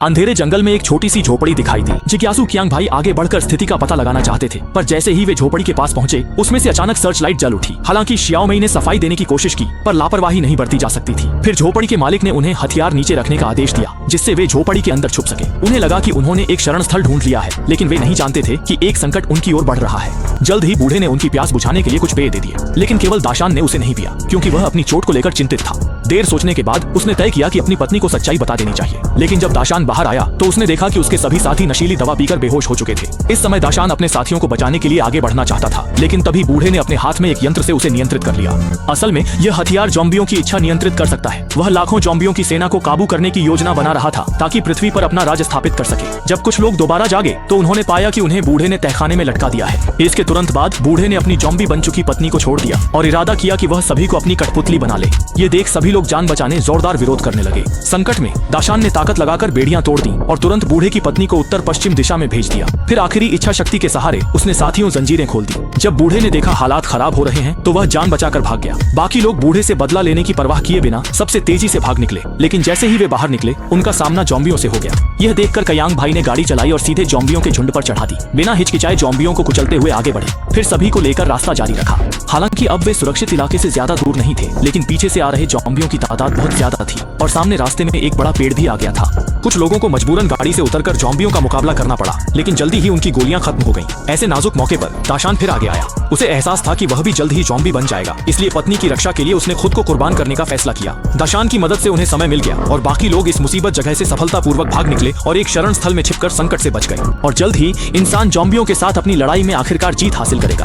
अंधेरे जंगल में एक छोटी सी झोपड़ी दिखाई दी। जिज्ञासु कियांग भाई आगे बढ़कर स्थिति का पता लगाना चाहते थे, पर जैसे ही वे झोपड़ी के पास पहुंचे उसमें से अचानक सर्च लाइट जल उठी। हालांकि शियाओ मई ने सफाई देने की कोशिश की, पर लापरवाही नहीं बरती जा सकती थी। फिर झोपड़ी के मालिक ने उन्हें हथियार नीचे रखने का आदेश दिया, जिससे वे झोपड़ी के अंदर छुप सके। उन्हें लगा कि उन्होंने एक शरण स्थल ढूंढ लिया है, लेकिन वे नहीं जानते थे कि एक संकट उनकी ओर बढ़ रहा है। जल्द ही बूढ़े ने उनकी प्यास बुझाने के लिए कुछ पेय दे दिए, लेकिन केवल दाशान ने उसे नहीं पिया, क्योंकि वह अपनी चोट को लेकर चिंतित था। देर सोचने के बाद उसने तय किया कि अपनी पत्नी को सच्चाई बता देनी चाहिए। लेकिन जब दाशान बाहर आया तो उसने देखा कि उसके सभी साथी नशीली दवा पीकर बेहोश हो चुके थे। इस समय दाशान अपने साथियों को बचाने के लिए आगे बढ़ना चाहता था, लेकिन तभी बूढ़े ने अपने हाथ में एक यंत्र से उसे नियंत्रित कर लिया। असल में यह हथियार ज़ॉम्बियों की इच्छा नियंत्रित कर सकता है। वह लाखों ज़ॉम्बियों की सेना को काबू करने की योजना बना रहा था, ताकि पृथ्वी पर अपना राज स्थापित कर सके। जब कुछ लोग दोबारा जागे तो उन्होंने पाया कि उन्हें बूढ़े ने तहखाने में लटका दिया है। इसके तुरंत बाद बूढ़े ने अपनी ज़ॉम्बी बन चुकी पत्नी को छोड़ दिया और इरादा किया कि वह सभी को अपनी कठपुतली बना ले। ये देख सभी लोग जान बचाने जोरदार विरोध करने लगे। संकट में दाशान ने ताकत लगाकर बेड़ियां तोड़ दी और तुरंत बूढ़े की पत्नी को उत्तर पश्चिम दिशा में भेज दिया। फिर आखिरी इच्छा शक्ति के सहारे उसने साथियों जंजीरें खोल दी। जब बूढ़े ने देखा हालात खराब हो रहे हैं तो वह जान बचाकर भाग गया। बाकी लोग बूढ़े से बदला लेने की परवाह किए बिना सबसे तेजी से भाग निकले, लेकिन जैसे ही वे बाहर निकले उनका सामना ज़ॉम्बियों से हो गया। यह देखकर कयांग भाई ने गाड़ी चलाई और सीधे ज़ॉम्बियों के झुंड पर चढ़ा दी। बिना हिचकिचाए ज़ॉम्बियों को कुचलते हुए आगे बढ़े, फिर सभी को लेकर रास्ता जारी रखा। हालांकि अब वे सुरक्षित इलाके से ज्यादा दूर नहीं थे, लेकिन पीछे से आ रहे ज़ॉम्बियों की तादाद बहुत ज्यादा थी और सामने रास्ते में एक बड़ा पेड़ भी आ गया था। कुछ लोगों को मजबूरन गाड़ी से उतरकर ज़ॉम्बियों का मुकाबला करना पड़ा, लेकिन जल्दी ही उनकी गोलियां खत्म हो गईं। ऐसे नाजुक मौके पर दाशान फिर आगे आया। उसे एहसास था कि वह भी जल्द ही ज़ॉम्बी बन जाएगा, इसलिए पत्नी की रक्षा के लिए उसने खुद को कुर्बान करने का फैसला किया। दाशान की मदद से उन्हें समय मिल गया और बाकी लोग इस मुसीबत जगह से सफलतापूर्वक भाग निकले और एक शरण स्थल में छिपकर संकट से बच गए। और जल्द ही इंसान ज़ॉम्बियों के साथ अपनी लड़ाई में आखिरकार जीत हासिल करेगा।